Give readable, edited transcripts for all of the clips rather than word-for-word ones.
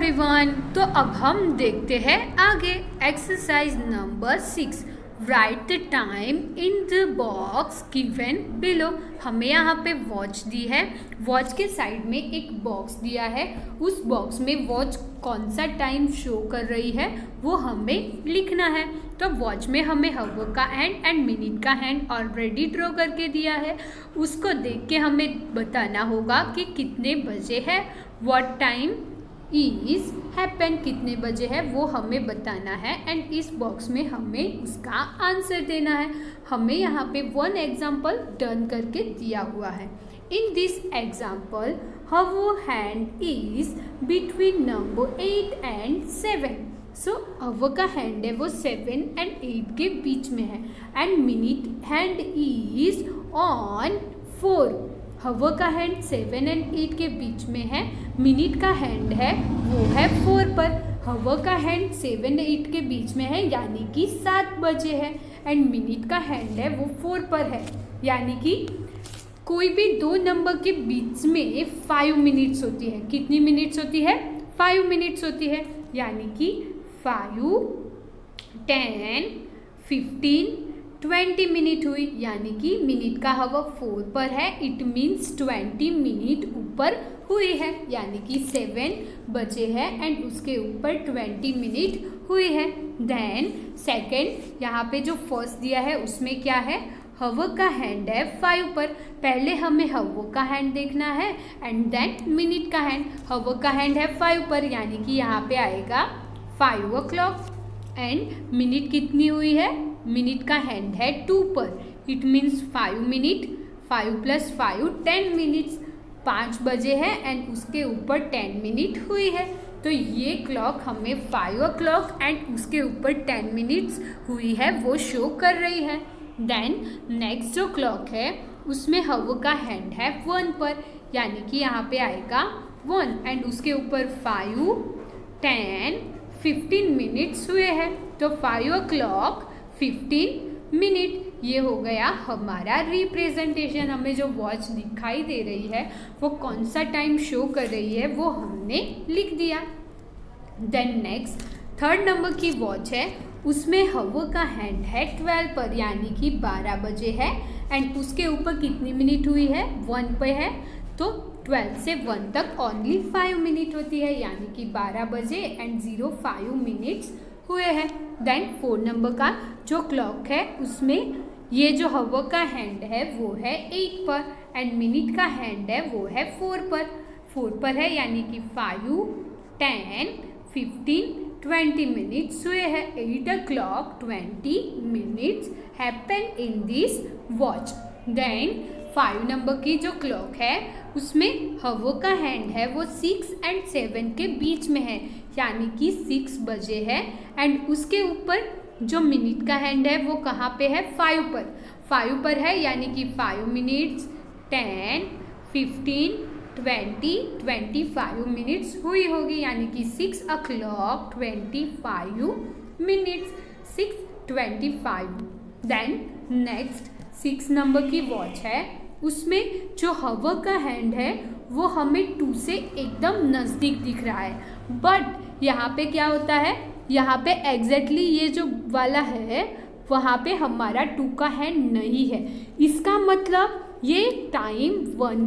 Everyone, तो अब हम देखते हैं आगे exercise number 6। Right the time in the box given below. हमें यहाँ पे वॉच दी है, वॉच के साइड में एक बॉक्स दिया है, उस बॉक्स में वॉच कौन सा टाइम शो कर रही है वो हमें लिखना है। तो वॉच में हमें हावर का हैंड एंड मिनट का हैंड ऑलरेडी ड्रॉ करके दिया है, उसको देख के हमें बताना होगा कि कितने बजे है, व्हाट टाइम इज हैपन, कितने बजे है वो हमें बताना है एंड इस बॉक्स में हमें उसका आंसर देना है। हमें यहाँ पे वन एग्जाम्पल डन करके दिया हुआ है। In this example hour hand is between number 8 and 7। So hour का हैंड है वो 7 एंड 8 के बीच में है and minute hand is on 4। हवर का हैंड 7 एंड 8 के बीच में है, मिनट का हैंड है वो है 4 पर। हवर का हैंड 7 8 के बीच में है यानी कि 7 बजे है एंड मिनट का हैंड है वो 4 पर है यानी कि कोई भी दो नंबर के बीच में 5 मिनट्स होती है। कितनी मिनट्स होती है? 5 मिनट्स होती है यानी कि 5, 10, 15, 20 मिनट हुई यानी कि मिनट का हवर 4 पर है, इट मीन्स 20 मिनट ऊपर हुई है यानी कि 7 बजे है एंड उसके ऊपर 20 मिनट हुई है। देन सेकेंड, यहाँ पे जो फर्स्ट दिया है उसमें क्या है? हवर का हैंड है 5 पर। पहले हमें हवर का हैंड देखना है एंड देन मिनट का हैंड। हवर का हैंड है 5 पर यानी कि यहाँ पे आएगा 5 o'clock एंड मिनट कितनी हुई है? मिनट का हैंड है 2 पर, इट मीन्स 5 मिनट, 5 + 5 10 मिनट्स, 5 बजे है एंड उसके ऊपर 10 मिनट हुई है। तो ये क्लॉक हमें 5 o'clock एंड उसके ऊपर 10 मिनट्स हुई है वो शो कर रही है। देन नेक्स्ट जो क्लॉक है उसमें हवर का हैंड है 1 पर यानी कि यहाँ पे आएगा 1 एंड उसके ऊपर 5, 10, 15 मिनट्स हुए हैं। तो 5 o'clock 15 मिनट, ये हो गया हमारा रिप्रेजेंटेशन। हमें जो वॉच दिखाई दे रही है वो कौन सा टाइम शो कर रही है वो हमने लिख दिया। देन नेक्स्ट थर्ड नंबर की वॉच है, उसमें हवर का हैंड है 12 पर यानी कि 12 बजे है एंड उसके ऊपर कितनी मिनट हुई है? 1 पे है। तो 12 से 1 तक ओनली 5 मिनट होती है यानी कि 12 बजे एंड 05 मिनट्स हुए हैं। देन 4 नंबर का जो क्लॉक है उसमें ये जो हवर का हैंड है वो है 8 पर एंड मिनट का हैंड है वो है 4 पर है यानी कि 5, 10, 15, 20 मिनट्स हुए हैं। 8 o'clock 20 minutes happen in this watch. Then 5 number की जो क्लॉक है उसमें हवर का हैंड है वो 6 एंड 7 के बीच में है यानी कि 6 बजे है एंड उसके ऊपर जो मिनट का हैंड है वो कहाँ पे है? 5 पर है यानी कि 5 मिनट्स, 10, 15, 20, 25 मिनट्स हुई होगी यानी कि 6 o'clock 25 minutes, 6:25। Then next 6 number की वॉच है, उसमें जो हवर का हैंड है वो हमें 2 से एकदम नज़दीक दिख रहा है बट यहाँ पे क्या होता है? यहाँ पे एग्जैक्टली ये जो वाला है वहाँ पे हमारा 2 का हैंड नहीं है। इसका मतलब ये टाइम 1,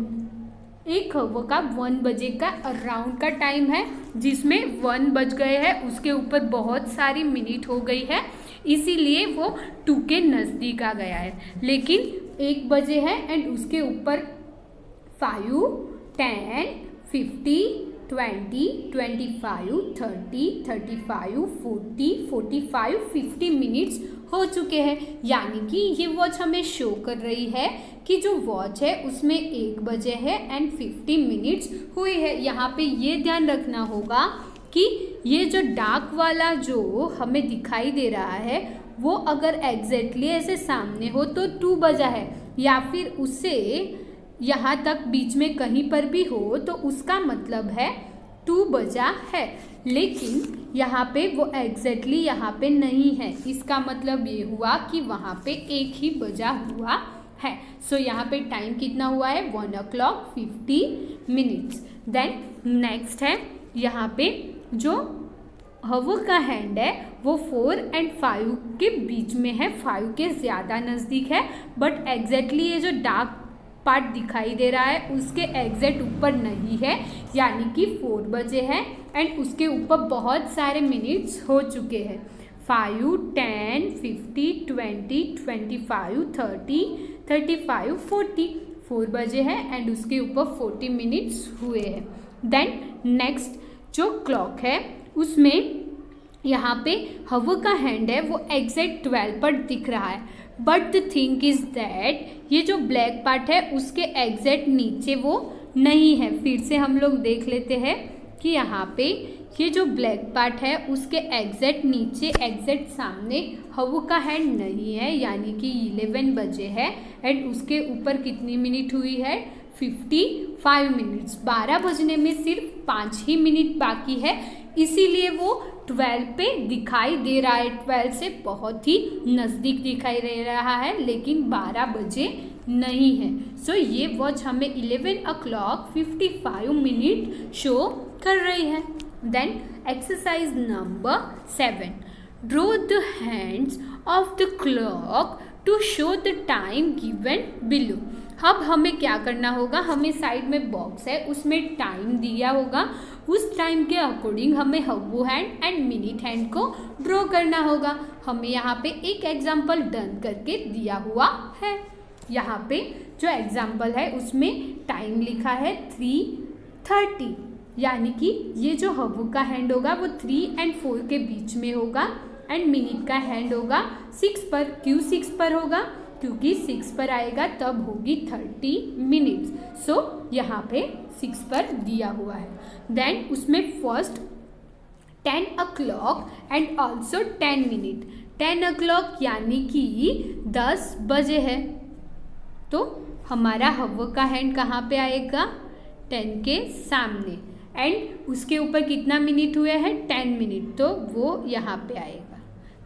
एक हवर का 1 बजे का अराउंड का टाइम है जिसमें 1 बज गए हैं, उसके ऊपर बहुत सारी मिनट हो गई है इसीलिए वो 2 के नज़दीक आ गया है। लेकिन 1 बजे है एंड उसके ऊपर 5, 10, 50, 20, 25, 30, 35, 40, 45, 50 मिनट्स हो चुके हैं यानी कि ये वॉच हमें शो कर रही है कि जो वॉच है उसमें 1 बजे है एंड 50 मिनट्स हुई है। यहाँ पे ये ध्यान रखना होगा कि ये जो डार्क वाला जो हमें दिखाई दे रहा है वो अगर एग्जैक्टली ऐसे सामने हो तो 2 बजा है या फिर उससे यहाँ तक बीच में कहीं पर भी हो तो उसका मतलब है 2 बजा है। लेकिन यहाँ पे वो एग्जैक्टली यहाँ पे नहीं है, इसका मतलब ये हुआ कि वहाँ पे 1 ही बजा हुआ है। सो यहाँ पे टाइम कितना हुआ है? 1 o'clock 50 मिनट्स। देन नेक्स्ट है यहाँ पे जो हवा का हैंड है वो 4 और 5 के बीच में है, 5 के ज़्यादा नज़दीक है, बट एग्जैक्टली ये जो डार्क पार्ट दिखाई दे रहा है उसके एग्जैक्ट ऊपर नहीं है, यानी कि 4 बजे है एंड उसके ऊपर बहुत सारे मिनट्स हो चुके हैं। 5, 10, 50, 20, 25, 30, 35, 40, 4 बजे है एंड उसके ऊपर 40 मिनट्स हुए हैं। देन नेक्स्ट जो क्लॉक है उसमें यहाँ पे हवा का हैंड है वो एग्जैक्ट 12 पर दिख रहा है, but the thing is that ये जो ब्लैक पार्ट है उसके एग्जैक्ट नीचे वो नहीं है। फिर से हम लोग देख लेते हैं कि यहाँ पे ये जो ब्लैक पार्ट है उसके एग्जैक्ट नीचे एग्जैक्ट सामने हवा का हैंड नहीं है, यानी कि 11 बजे है एंड उसके ऊपर कितनी मिनट हुई है, 55 मिनट्स। 12 बजने में सिर्फ 5 ही मिनट बाकी है, इसीलिए वो 12 पे दिखाई दे रहा है, 12 से बहुत ही नज़दीक दिखाई दे रहा है, लेकिन 12 बजे नहीं है। सो ये वॉच हमें 11:55 शो कर रही है। Then exercise number 7, draw the hands of the clock to show the time given below. अब हमें क्या करना होगा, हमें साइड में बॉक्स है उसमें टाइम दिया होगा, उस टाइम के अकॉर्डिंग हमें हवा हैंड एंड मिनट हैंड को ड्रॉ करना होगा। हमें यहाँ पे एक एग्जाम्पल डन करके दिया हुआ है। यहाँ पे जो एग्जाम्पल है उसमें टाइम लिखा है 3:30, यानी कि ये जो हवा का हैंड होगा वो 3 और 4 के बीच में होगा एंड मिनट का हैंड होगा 6 पर। क्यों 6 पर होगा, क्योंकि 6 पर आएगा तब होगी 30 मिनट्स। सो यहाँ पे 6 पर दिया हुआ है। देन उसमें first 10 o'clock and also 10 minute. 10 o'clock यानी कि 10 बजे है, तो हमारा हवा का हैंड कहाँ पे आएगा, 10 के सामने एंड उसके ऊपर कितना मिनट हुए हैं, 10 मिनट, तो वो यहाँ पे आएगा।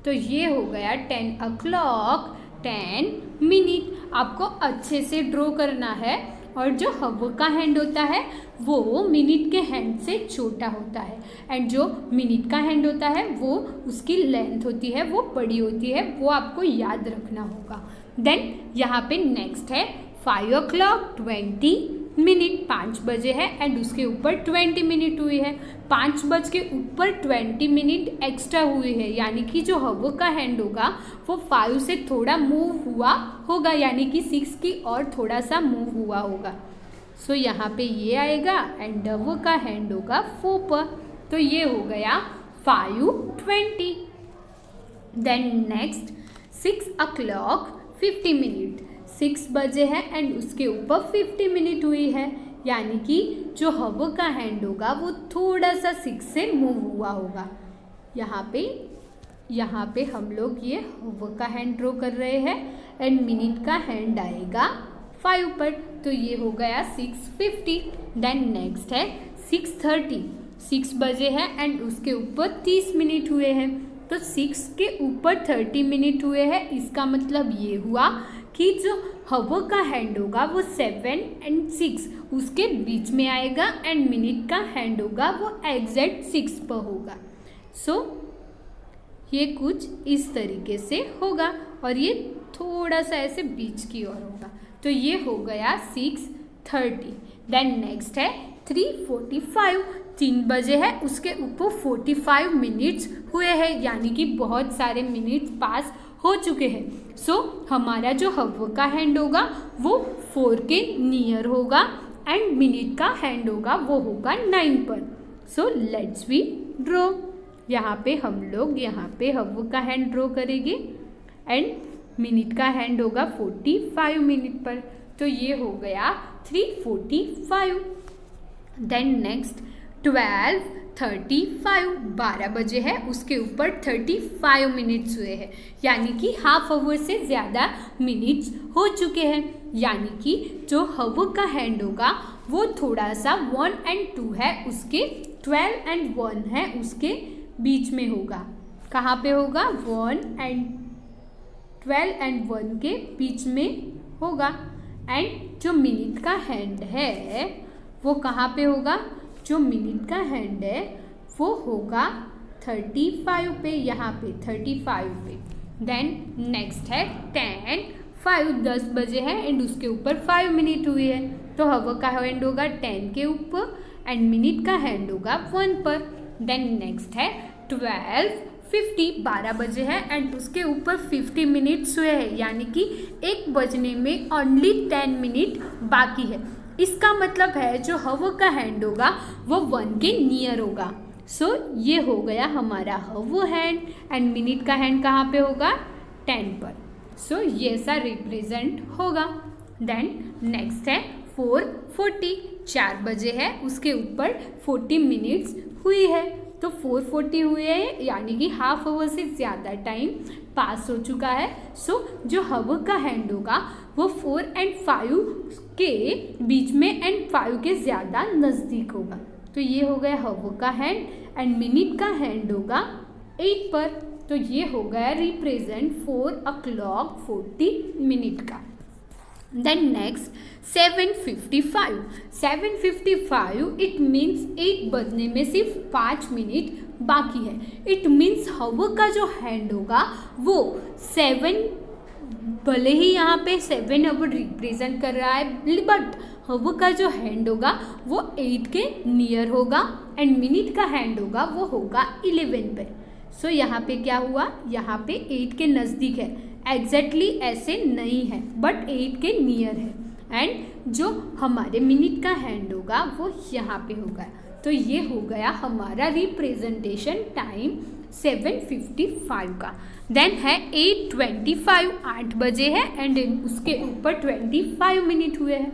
तो ये हो गया 10 o'clock 10 मिनट। आपको अच्छे से ड्रॉ करना है, और जो हवा का हैंड होता है वो मिनट के हैंड से छोटा होता है एंड जो मिनट का हैंड होता है वो उसकी लेंथ होती है वो बड़ी होती है, वो आपको याद रखना होगा। देन यहाँ पे नेक्स्ट है 5 o'clock 20 मिनट। 5 बजे है एंड उसके ऊपर 20 मिनट हुई है। 5 बज के ऊपर 20 मिनट एक्स्ट्रा हुई है, यानी कि जो हवा का हैंड होगा वो 5 से थोड़ा मूव हुआ होगा, यानी कि 6 की और थोड़ा सा मूव हुआ होगा। सो यहाँ पे ये आएगा एंड हवा का हैंड होगा 4 पर, तो ये हो गया 5:20। Then next 6 o'clock 50 minute. 6 बजे है एंड उसके ऊपर 50 मिनट हुई है, यानी कि जो हवा का हैंड होगा वो थोड़ा सा 6 से मूव हुआ होगा। यहाँ पे हम लोग ये हवा का हैंड ड्रॉ कर रहे हैं एंड मिनट का हैंड आएगा 5 पर, तो ये हो गया 6:50। देन नेक्स्ट है 6:30। 6 बजे है एंड उसके ऊपर 30 मिनट हुए हैं, तो 6 के ऊपर 30 मिनट हुए हैं, इसका मतलब ये हुआ कि जो हवा का हैंड होगा वो 7 और 6 उसके बीच में आएगा एंड मिनट का हैंड होगा वो एग्जैक्ट 6 पर होगा। सो ये कुछ इस तरीके से होगा और ये थोड़ा सा ऐसे बीच की ओर होगा, तो ये हो गया 6:30। देन नेक्स्ट है 3:45। 3 बजे है, उसके ऊपर 45 मिनट्स हुए हैं, यानी कि बहुत सारे मिनट्स पास हो चुके हैं। सो हमारा जो हवा का हैंड होगा वो 4 के नियर होगा एंड मिनट का हैंड होगा वो होगा 9 पर। So let's we draw. यहाँ पे हम लोग यहाँ पे हवा का हैंड ड्रॉ करेंगे एंड मिनट का हैंड होगा 45 मिनट पर, तो ये हो गया 3:45। Then next 12:35। 12 बजे है, उसके ऊपर 35 मिनट्स हुए हैं, यानी कि हाफ आवर से ज़्यादा मिनट्स हो चुके हैं, यानी कि जो हवा का हैंड होगा वो थोड़ा सा 1 और 2 है उसके 12 और 1 है उसके बीच में होगा। कहाँ पे होगा, 12 और 1 के बीच में होगा। एंड जो मिनट का हैंड है वो कहाँ पे होगा, जो मिनट का हैंड है वो होगा 35 पे, यहाँ पे 35 पे। देन नेक्स्ट है 10, 5 10 बजे है एंड उसके ऊपर 5 मिनट हुई है, तो हावर का हैंड होगा 10 के ऊपर एंड मिनट का हैंड होगा 1 पर। देन नेक्स्ट है 12, 50 12 बजे है एंड उसके ऊपर 50 मिनट्स हुए हैं, यानी कि 1 बजने में ओनली 10 मिनट बाकी है। इसका मतलब है जो हावर का हैंड होगा वो 1 के नियर होगा। सो ये हो गया हमारा हावर हैंड एंड मिनट का हैंड कहाँ पे होगा 10 पर। सो ये ऐसा रिप्रेजेंट होगा। देन नेक्स्ट है 4:40 4 बजे है, उसके ऊपर 40 मिनट्स हुई है, तो 4:40 हुए है यानी कि हाफ आवर से ज़्यादा टाइम पास हो चुका है। सो जो हावर का हैंड होगा वो 4 एंड 5 के बीच में एंड 5 के ज़्यादा नज़दीक होगा, तो ये हो गया हावर का हैंड एंड मिनट का हैंड होगा 8 पर, तो ये हो गया रिप्रेजेंट 4:40 का। देन नेक्स्ट 7:55 7:55 इट मीन्स 1 बजने में सिर्फ 5 मिनट बाकी है। इट मीन्स हावर का जो हैंड होगा वो 7, भले ही यहाँ पे 7 हावर रिप्रेजेंट कर रहा है बट हावर का जो हैंड होगा वो 8 के नियर होगा एंड मिनट का हैंड होगा वो होगा 11 पे। सो यहाँ पे क्या हुआ, यहाँ पे 8 के नज़दीक है, एग्जैक्टली ऐसे नहीं है बट 8 के नियर है एंड जो हमारे मिनट का हैंड होगा वो यहाँ पे होगा। तो ये हो गया हमारा रिप्रेजेंटेशन टाइम 7:55 का। देन है 8:25 8 बजे है एंड उसके ऊपर 25 मिनट हुए हैं।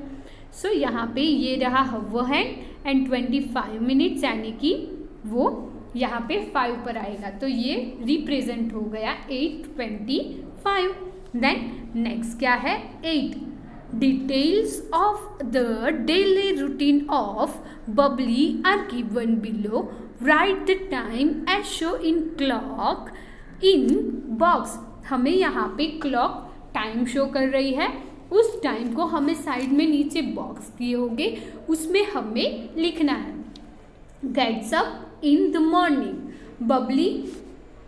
सो यहाँ पे ये रहा हावर हैंड एंड 25 मिनट्स यानी कि वो यहाँ पे 5 पर आएगा, तो ये रिप्रेजेंट हो गया 8:25। देन नेक्स्ट क्या है 8 details of the daily routine of Babli are given below, write the time as show in clock in box. हमें यहाँ पे क्लॉक टाइम शो कर रही है, उस टाइम को हमें साइड में नीचे बॉक्स दिए होंगे उसमें हमें लिखना है। Gets up in the morning, Babli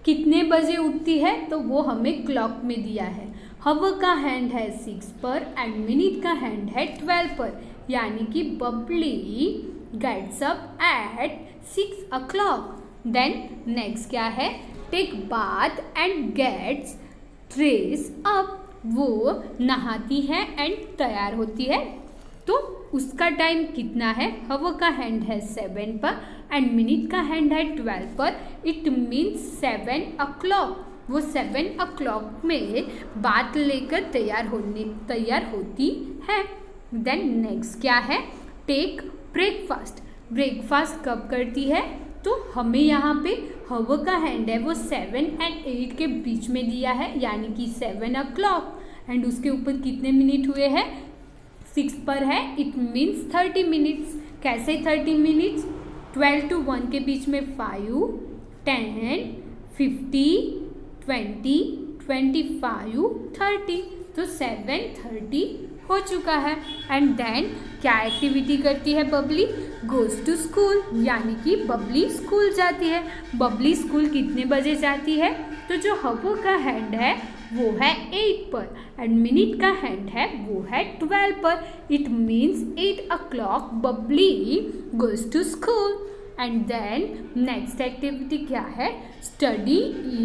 कितने बजे उठती है तो वो हमें क्लॉक में दिया है। हावर का हैंड है 6 पर एंड मिनट का हैंड है 12 पर, यानी कि Babli gets up at 6 o'clock। Then next क्या है take bath and gets dress up, वो नहाती है एंड तैयार होती है, तो उसका टाइम कितना है, हावर का हैंड है 7 पर एंड मिनट का हैंड है 12 पर, इट मीन्स 7 o'clock। वो 7 o'clock में बात लेकर तैयार होती है। देन नेक्स्ट क्या है टेक ब्रेकफास्ट, ब्रेकफास्ट कब करती है, तो हमें यहाँ पे हावर का हैंड है वो 7 एंड 8 के बीच में दिया है, यानी कि 7 o'clock एंड उसके ऊपर कितने मिनट हुए हैं 6 पर है, इट मीन्स 30 मिनट्स। कैसे 30 मिनट्स, 12 to 1 के बीच में 5, 10, 50, 20, 25, 30, तो 7:30 हो चुका है। एंड देन क्या एक्टिविटी करती है बबली, गोज टू स्कूल, यानी कि बबली स्कूल जाती है। बबली स्कूल कितने बजे जाती है, तो जो हावर का हैंड है वो है 8 पर एंड मिनट का हैंड है वो है 12 पर, it means 8 o'clock Babli goes to school. And then next activity क्या है, study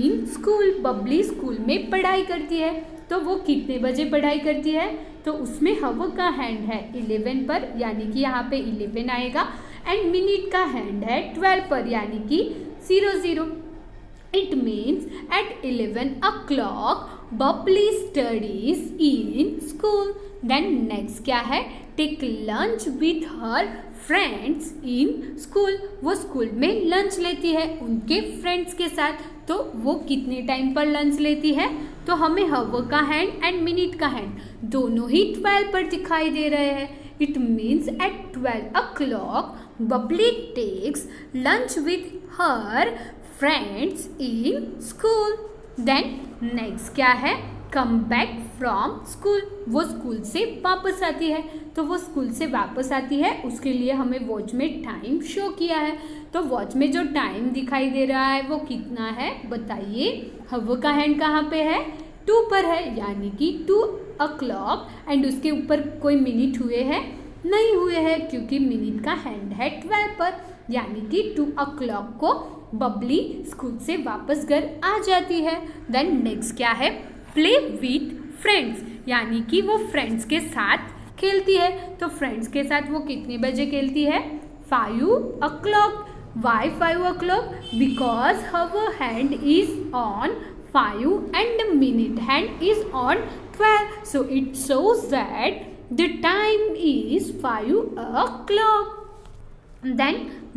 in school, Babli school में पढ़ाई करती है, तो वो कितने बजे पढ़ाई करती है, तो उसमें हावर का हैंड है 11 पर, यानी कि यहाँ पे 11 आएगा एंड मिनट का हैंड है 12 पर, यानी कि 00। It means at 11 o'clock Babli studies in school. Then next क्या है, take lunch with her friends in school, वो स्कूल में लंच लेती है उनके फ्रेंड्स के साथ, तो वो कितने टाइम पर लंच लेती है, तो हमें हावर का हैंड एंड मिनट का हैंड दोनों ही 12 पर दिखाई दे रहे हैं। It means at 12 o'clock Bubbly takes lunch with her friends in school. Then next क्या है, कम बैक फ्रॉम स्कूल, वो स्कूल से वापस आती है। तो वो स्कूल से वापस आती है, उसके लिए हमें वॉच में टाइम शो किया है। तो वॉच में जो टाइम दिखाई दे रहा है वो कितना है बताइए। हवा का हैंड कहाँ पे है, 2 पर है, यानी कि 2 o'clock। एंड उसके ऊपर कोई मिनट हुए हैं, नहीं हुए हैं, क्योंकि मिनट का हैंड है 12 पर, यानी कि 2 o'clock को बबली स्कूल से वापस घर आ जाती है। देन नेक्स्ट क्या है, प्ले विथ फ्रेंड्स, यानी कि वो फ्रेंड्स के साथ खेलती है। तो फ्रेंड्स के साथ वो कितने बजे खेलती है, 5 o'clock। Why 5 o'clock? Because her hand is on 5 and the minute hand is on 12. So it shows that the time is 5 o'clock. Then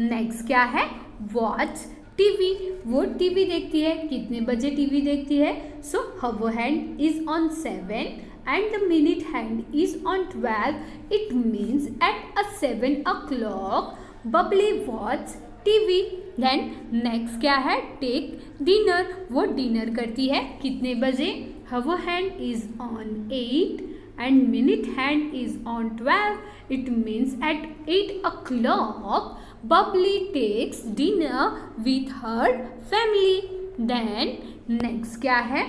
next क्या है, watch टीवी, वो टीवी देखती है, कितने बजे टीवी देखती है। सो her hand is on 7 and the minute hand is on 12. It means at 7 o'clock Bubbly watch TV. Then next क्या है, टेक डिनर, वो डिनर करती है कितने बजे, her hand is on 8 and minute hand is on 12. It means at 8 o'clock Bubbly takes dinner with her family. Then next क्या है,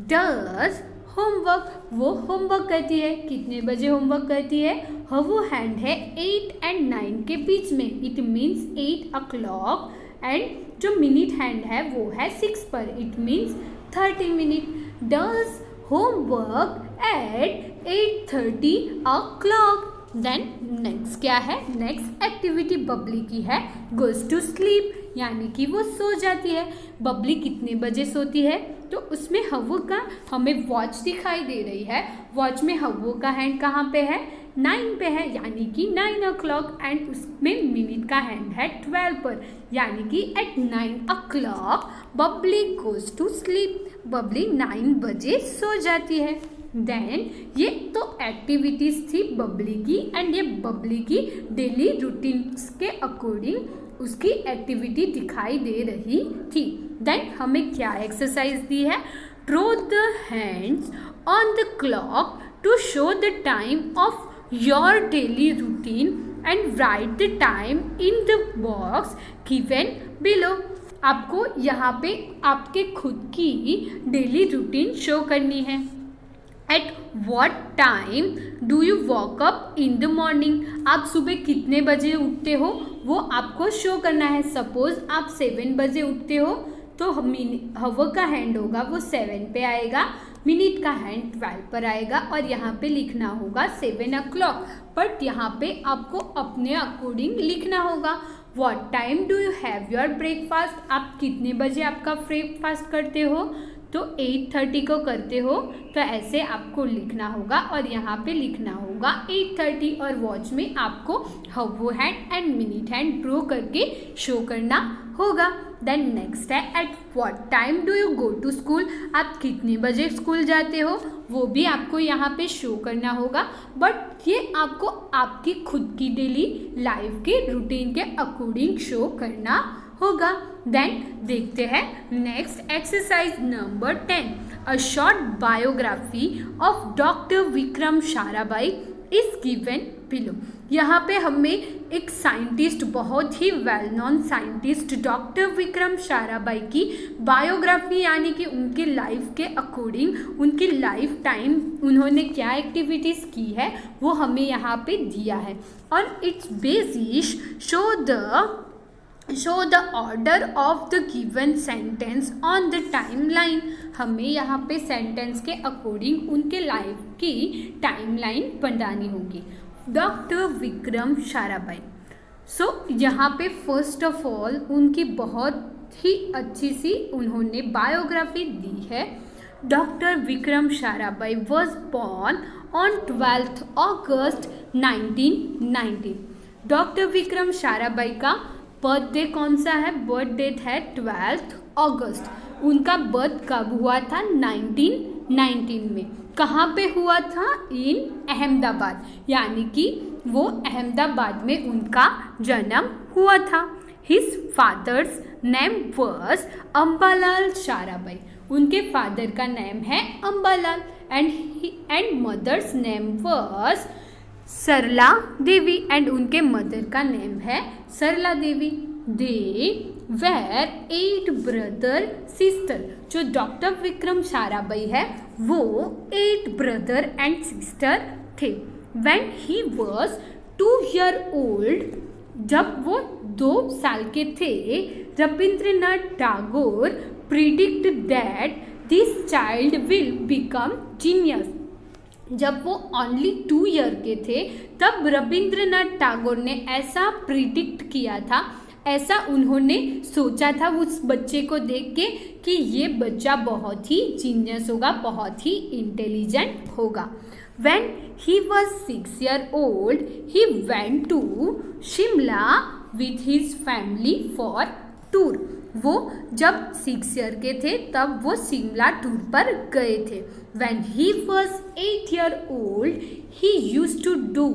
does homework, वो होमवर्क करती है, कितने बजे होमवर्क करती है, हर हैंड है 8 and 9 के बीच में, इट मीन्स 8 o'clock। एंड जो मिनट हैंड है वो है 6 पर, it means 30 minute. Does homework at 8:30 o'clock। Then next क्या है, नेक्स्ट एक्टिविटी बबली की है, गोज टू स्लीप, यानी कि वो सो जाती है। बबली कितने बजे सोती है, तो उसमें हवो का हमें वॉच दिखाई दे रही है। वॉच में हवो का हैंड कहाँ पे है, 9 पे है, यानी कि 9 o'clock। एंड उसमें मिनट का हैंड है 12 पर, यानी कि at 9 o'clock Babli goes to sleep, Bubbly 9 बजे सो जाती है। देन ये तो एक्टिविटीज़ थी बबली की, एंड ये बबली की डेली रूटीन्स के अकॉर्डिंग उसकी एक्टिविटी दिखाई दे रही थी। देन हमें क्या एक्सरसाइज दी है, draw the hands on the clock to show the time of your daily routine and write the time in the box given below. आपको यहाँ पे आपके खुद की डेली रूटीन शो करनी है। At what time do you walk up in the morning, आप सुबह कितने बजे उठते हो वो आपको शो करना है। सपोज आप 7 बजे उठते हो तो हवर का हैंड होगा वो 7 पे आएगा, मिनट का हैंड 12 पर आएगा, और यहाँ पे लिखना होगा 7 o'clock। बट यहाँ पे आपको अपने अकॉर्डिंग लिखना होगा। What time do you have your breakfast, आप कितने बजे आपका ब्रेकफास्ट करते हो, तो 8:30 को करते हो, तो ऐसे आपको लिखना होगा, और यहाँ पे लिखना होगा 8:30, और वॉच में आपको hour hand and minute hand draw करके शो करना होगा। देन नेक्स्ट है, at what time do you go to school, आप कितने बजे स्कूल जाते हो वो भी आपको यहाँ पे शो करना होगा। बट ये आपको आपकी खुद की डेली लाइफ के रूटीन के अकॉर्डिंग शो करना होगा। देन देखते हैं next exercise number 10, a short biography of doctor Vikram Sarabhai is given below. यहाँ पे हमें एक साइंटिस्ट, बहुत ही well known scientist doctor Vikram Sarabhai की बायोग्राफी, यानी कि उनकी लाइफ के अकॉर्डिंग उनकी लाइफ टाइम उन्होंने क्या एक्टिविटीज़ की है वो हमें यहाँ पे दिया है। और it's basis show the order of the given sentence on the timeline, हमें यहाँ पे सेंटेंस के अकॉर्डिंग उनके लाइफ की टाइमलाइन बनानी होगी। डॉक्टर विक्रम साराभाई, सो यहाँ पे फर्स्ट ऑफ ऑल उनकी बहुत ही अच्छी सी उन्होंने बायोग्राफी दी है। Doctor Vikram Sarabhai was born on 12 August 1919। Doctor Vikram Sarabhai का बर्थडे कौन सा है, बर्थ डेट है 12 August। उनका बर्थ कब हुआ था, 1919 में। कहाँ पे हुआ था, इन अहमदाबाद, यानी कि वो अहमदाबाद में उनका जन्म हुआ था। His father's name was Ambalal Sarabhai, उनके फादर का नेम है Ambalal and mother's name was Sarla Devi and उनके मदर का नेम है Sarla Devi. They were 8 brother sister. जो डॉक्टर विक्रम साराभाई है वो 8 ब्रदर एंड सिस्टर थे। When he was 2 years old, जब वो 2 साल के थे, Rabindranath Tagore predict that this child will become genius. जब वो ओनली 2 ईयर के थे तब रविंद्रनाथ टैगोर ने ऐसा प्रिडिक्ट किया था, ऐसा उन्होंने सोचा था उस बच्चे को देख के कि ये बच्चा बहुत ही जीनियस होगा, बहुत ही इंटेलिजेंट होगा। When he was 6 years old, he went to Shimla with his family for tour. वो जब 6 ईयर के थे तब वो शिमला टूर पर गए थे। When he was 8 years old, he used to do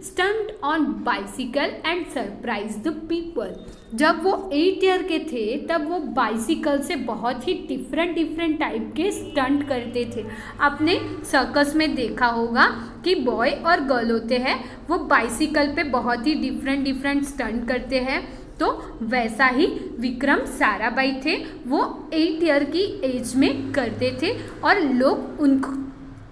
stunt on bicycle and surprise the people. जब वो 8 ईयर के थे तब वो बाइसिकल से बहुत ही डिफरेंट टाइप के स्टंट करते थे। आपने सर्कस में देखा होगा कि बॉय और गर्ल होते हैं, वो बाइसिकल पे बहुत ही डिफरेंट स्टंट करते हैं। तो वैसा ही विक्रम साराभाई थे, वो 8 ईयर की एज में करते थे और लोग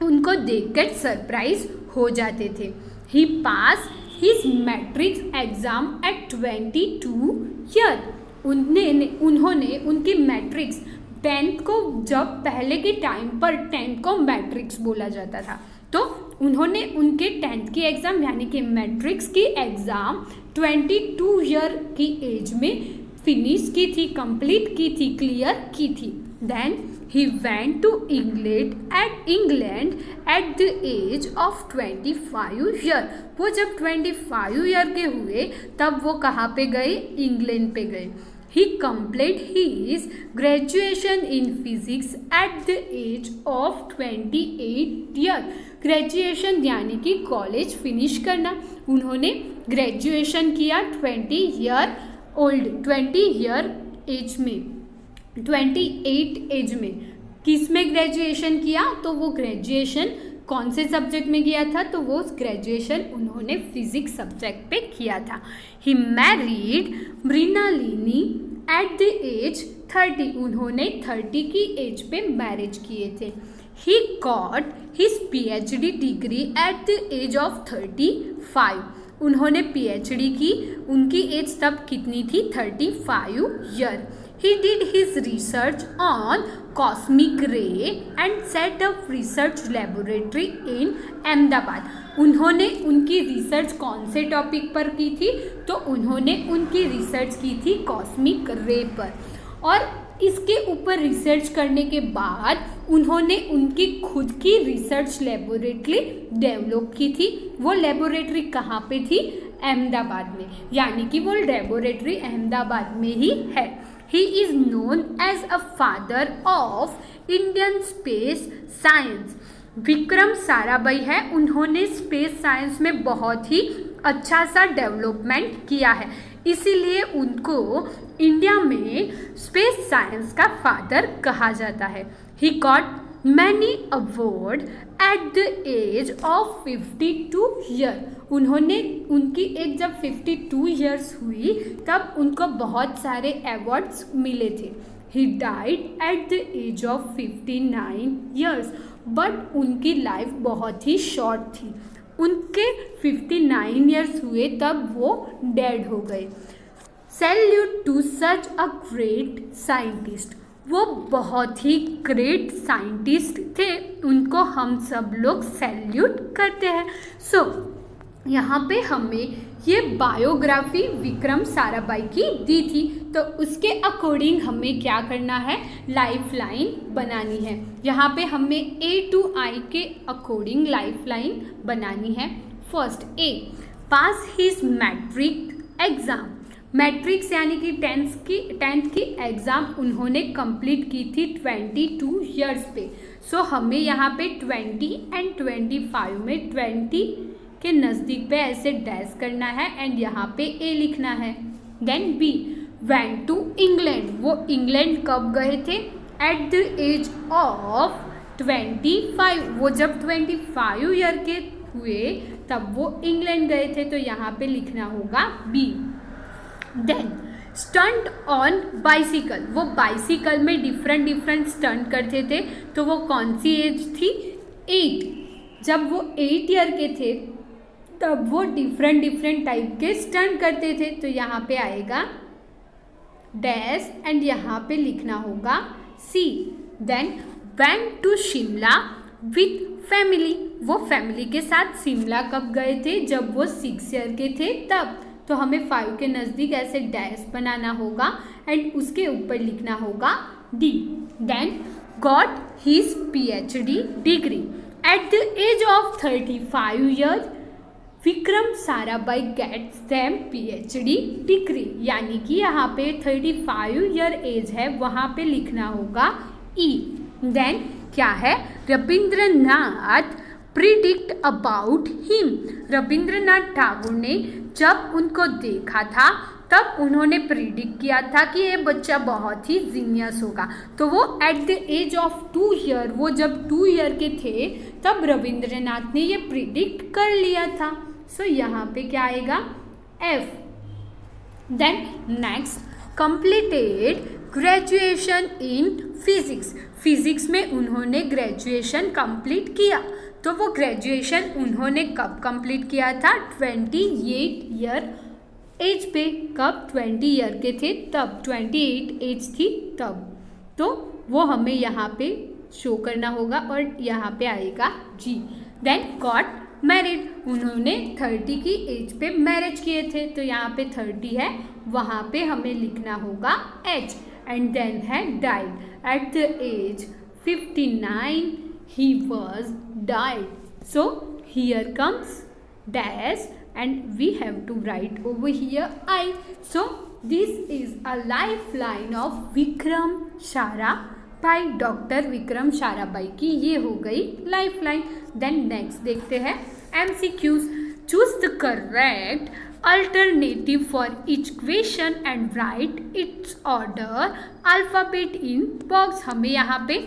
उनको देखकर सरप्राइज हो जाते थे। He passed his matric exam at 22 year. उन्होंने उनकी मैट्रिक्स 10th को, जब पहले के टाइम पर 10th को मैट्रिक्स बोला जाता था, तो उन्होंने उनके 10th की एग्ज़ाम यानी कि मैट्रिक्स की एग्ज़ाम 22 ईयर की एज में फिनिश की थी, कंप्लीट की थी, क्लियर की थी। Then he went to England at the age of 25 year. वो जब 25 ईयर के हुए तब वो कहाँ पे गए? इंग्लैंड पे गए। He completed his graduation in physics at the age of 28 years. Graduation यानी कि कॉलेज फिनिश करना, उन्होंने ग्रेजुएशन किया 20 ईयर एज में, 28 एज में। किस में ग्रेजुएशन किया? तो वो ग्रेजुएशन कौन से सब्जेक्ट में किया था? तो वो ग्रेजुएशन उन्होंने फिजिक्स सब्जेक्ट पे किया था। He married Mrinalini at the age 30। उन्होंने 30 की एज पे मैरिज किए थे। He got his PhD degree at the age of 35। उन्होंने PhD की, उनकी एज तब कितनी थी? 35 year. He did his research on cosmic ray and set up research laboratory in Ahmedabad. उन्होंने उनकी रिसर्च कौन से टॉपिक पर की थी? तो उन्होंने उनकी रिसर्च की थी कॉस्मिक रे पर, और इसके ऊपर रिसर्च करने के बाद उन्होंने उनकी खुद की रिसर्च लेबोरेटरी डेवलप की थी। वो लेबोरेटरी कहाँ पे थी? अहमदाबाद में, यानी कि वो लेबोरेटरी अहमदाबाद में ही है। He is known as a father of Indian space science. Vikram Sarabhai है, उन्होंने स्पेस साइंस में बहुत ही अच्छा सा डेवलपमेंट किया है, इसीलिए उनको इंडिया में स्पेस साइंस का फादर कहा जाता है। He got many awards at the age of 52 years. उन्होंने, उनकी एज जब 52 ईयर्स हुई तब उनको बहुत सारे अवार्ड्स मिले थे। He died at the age of 59 years. But उनकी लाइफ बहुत ही शॉर्ट थी, उनके 59 ईयर्स हुए तब वो डेड हो गए। Salute to such a great scientist. वो बहुत ही ग्रेट साइंटिस्ट थे, उनको हम सब लोग सैल्यूट करते हैं। सो यहाँ पे हमें ये बायोग्राफी विक्रम साराभाई की दी थी, तो उसके अकॉर्डिंग हमें क्या करना है? लाइफ लाइन बनानी है। यहाँ पे हमें A to I के अकॉर्डिंग लाइफ लाइन बनानी है। First A, pass his matric exam. Matrix यानी कि 10th की एग्ज़ाम उन्होंने कंप्लीट की थी 22 ईयर्स पे। सो हमें यहाँ पे 20 एंड 25 में 20 के नज़दीक पे ऐसे डैश करना है एंड यहाँ पे A लिखना है। Then B, went to England. वो इंग्लैंड कब गए थे? At the age of 25। वो जब 25 ईयर के हुए तब वो इंग्लैंड गए थे, तो यहाँ पे लिखना होगा B. Then stunt on bicycle, वो बाइसिकल में डिफरेंट स्टंट करते थे, तो वो कौन सी एज थी? 8। जब वो 8 ईयर के थे तब वो डिफरेंट टाइप के स्टंट करते थे, तो यहाँ पे आएगा डैश एंड यहाँ पे लिखना होगा C. Then went to Shimla with family, वो फैमिली के साथ शिमला कब गए थे? जब वो 6 ईयर के थे तब, तो हमें 5 के नज़दीक ऐसे डैश बनाना होगा एंड उसके ऊपर लिखना होगा D. Then got his PhD degree at the age of 35 years, Vikram Sarabhai gets them PhD degree, यानी कि यहाँ पे 35 ईयर एज है, वहाँ पे लिखना होगा ई। देन क्या है? Rabindranath predict about him, Rabindranath Tagore ने जब उनको देखा था तब उन्होंने प्रिडिक्ट किया था कि ये बच्चा बहुत ही जीनियस होगा, तो वो at the age of 2 year, वो जब 2 ईयर के थे तब रविंद्रनाथ ने ये प्रिडिक्ट कर लिया था, सो यहाँ पे क्या आएगा? F. Then next, completed graduation in physics, physics में उन्होंने ग्रेजुएशन कंप्लीट किया, तो वो ग्रेजुएशन उन्होंने कब कंप्लीट किया था? 28 ईयर एज पे। कब? 20 ईयर के थे तब, 28 एज थी तब, तो वो हमें यहाँ पे शो करना होगा और यहाँ पे आएगा जी। देन गॉट मैरिड, उन्होंने 30 की एज पे मैरिज किए थे, तो यहाँ पे 30 है, वहाँ पे हमें लिखना होगा H. And then he died at the age 59 he was died, so here comes dash and we have to write over here I. So this is a lifeline of Vikram Sarabhai, doctor Vikram Sarabhai की ये हो गई lifeline. Then next देखते हैं MCQs। Choose the correct alternative for each question and write its order alphabet in box। हमें यहाँ पे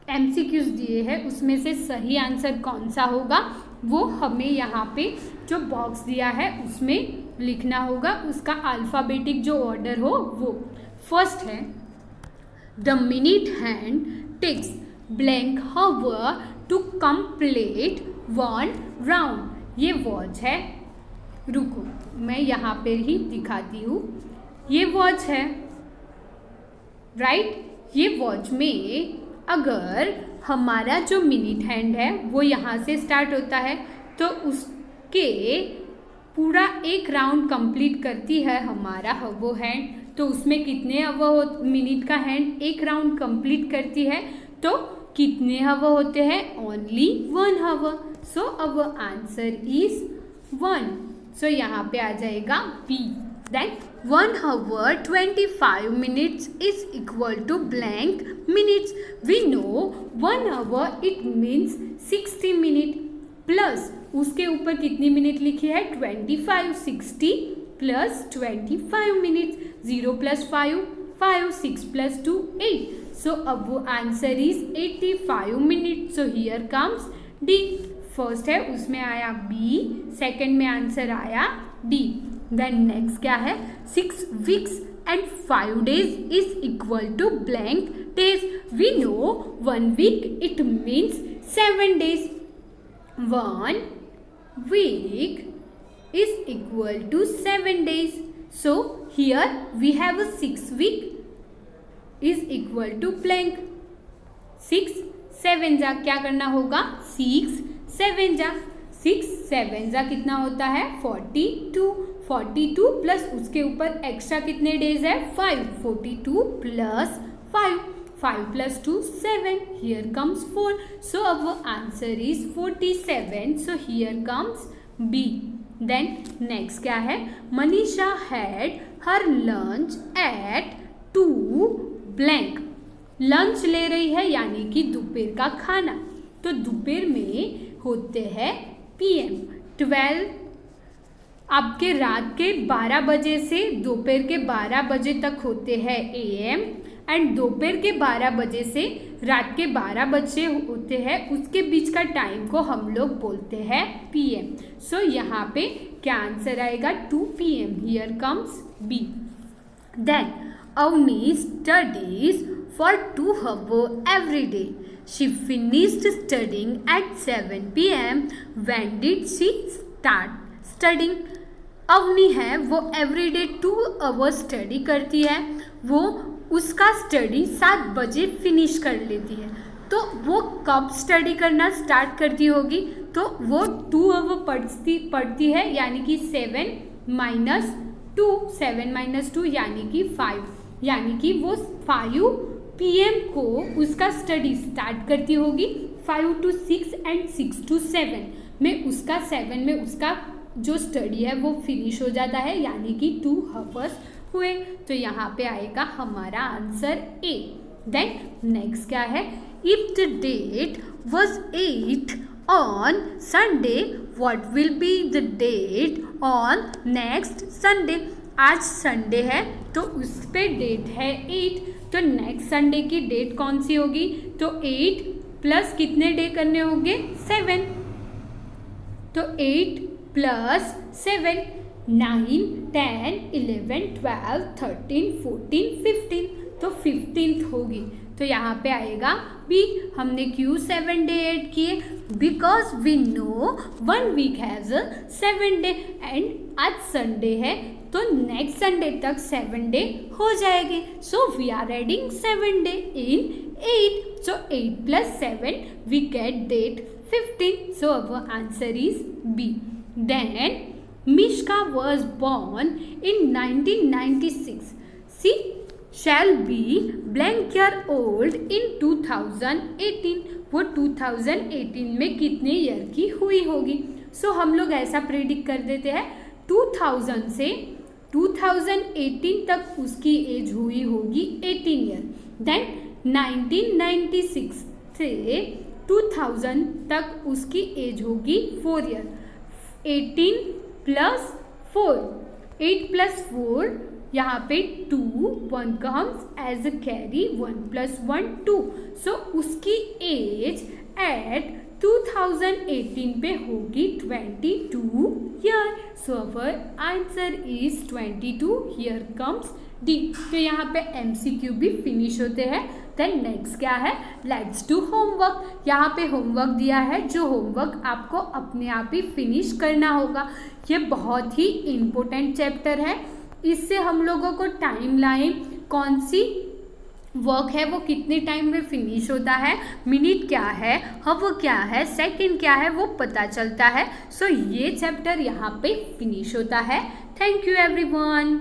MCQs दिए हैं, उसमें से सही आंसर कौन सा होगा वो हमें यहाँ पे जो बॉक्स दिया है उसमें लिखना होगा, उसका अल्फ़ाबेटिक जो ऑर्डर हो वो। फर्स्ट है the minute hand takes blank hour to complete 1 round. ये वॉच है, रुको मैं यहाँ पे ही दिखाती हूँ, ये वॉच है राइट। ये वॉच में अगर हमारा जो मिनट हैंड है वो यहाँ से स्टार्ट होता है तो उसके पूरा 1 राउंड कंप्लीट करती है हमारा हवो हैंड, तो उसमें कितने हवा हो, मिनट का हैंड 1 राउंड कंप्लीट करती है तो कितने हवा होते हैं? Only 1 hour. So our answer is 1। So यहाँ पे आ जाएगा B. Then 1 hour 25 minutes is equal to blank minutes. We know 1 hour it means 60 minutes plus उसके ऊपर कितनी मिनट लिखी है? 25। 60 प्लस 25 मिनट्स, 0 प्लस 5 5, 6 प्लस 2 8। सो अब वो answer is 85 minute. So here comes D. First है उसमें आया बी, सेकेंड में आंसर आया डी। देन नेक्स्ट क्या है? 6 weeks and 5 days is equal to blank days. We know 1 week it means 7 days. 1 week is equal to 7 days. So here we have a 6 week is equal to blank. 6 7 जा क्या करना होगा? 6 7 जा 6 7 जा कितना होता है? 42। 42 प्लस उसके ऊपर एक्स्ट्रा कितने डेज है? 5। 42 plus 5, 5 plus 2 7। Here comes 4। So अब answer is 47। So here comes B. Then next क्या है? Manisha had her lunch at 2 blank. Lunch ले रही है यानी कि दोपहर का खाना, तो दोपहर में होते हैं PM। 12 आपके रात के 12 बजे से दोपहर के 12 बजे तक होते हैं AM एंड दोपहर के 12 बजे से रात के 12 बजे होते हैं, उसके बीच का टाइम को हम लोग बोलते हैं PM। सो यहाँ पे क्या आंसर आएगा? 2 PM। Here comes B। Then Avni studies for 2 hours every day. She finished studying at 7 PM. When did she start studying? Avni है वो एवरीडे 2 आवर्स स्टडी करती है, वो उसका स्टडी 7 बजे फिनिश कर लेती है। तो वो कब स्टडी करना स्टार्ट करती होगी? तो वो 2 आवर पढ़ती है, यानी कि 7 - 2, 7 - 2 यानी कि 5, यानी कि वो 5 PM को उसका स्टडी स्टार्ट करती होगी। 5 to 6 एंड 6 to 7 में उसका 7 में उसका जो स्टडी है वो फिनिश हो जाता है, यानी कि 2 आवर्स हुए। तो यहाँ पे आएगा हमारा आंसर A। देन नेक्स्ट क्या है? If the date was 8 on Sunday, what will be the date on next Sunday? आज संडे है तो उस पे डेट है 8, तो नेक्स्ट संडे की डेट कौन सी होगी? तो 8 प्लस कितने डे करने होंगे? 7। तो 8 + 7, 9, 10, 11, 12, 13, 14, 15, तो 15th होगी। तो यहाँ पे आएगा B। हमने क्यों 7 डे ऐड किए? Because we know 1 week has 7 day and आज संडे है तो नेक्स्ट संडे तक 7 डे हो जाएंगे। So we are adding 7 day in 8। So 8 + 7 we get date 15। So our answer is B. Then Mishka was born in 1996. She shall be blank year old in 2018. वो 2018 में कितने year की हुई होगी? सो हम लोग ऐसा प्रेडिक्ट कर देते हैं 2000 से 2018 तक उसकी एज हुई होगी 18 ईयर। देन 1996 से 2000 तक उसकी एज होगी 4 ईयर। 18 + 4, 8 + 4, यहाँ पे 2, 1 comes as a carry, 1 + 1 2। सो उसकी एज एट 2018 पे होगी 22 year. So our answer is 22। Here comes D। तो यहाँ पे MCQ भी फिनिश होते हैं। देन नेक्स्ट क्या है? Let's do homework. यहाँ पे होमवर्क दिया है, जो होमवर्क आपको अपने आप ही फिनिश करना होगा। ये बहुत ही इम्पोर्टेंट चैप्टर है। इससे हम लोगों को टाइम लाइन कौन सी वर्क है वो कितने टाइम में फिनिश होता है, मिनट क्या है, हावर क्या है, सेकंड क्या है, वो पता चलता है। सो ये चैप्टर यहाँ पे फिनिश होता है। Thank you everyone.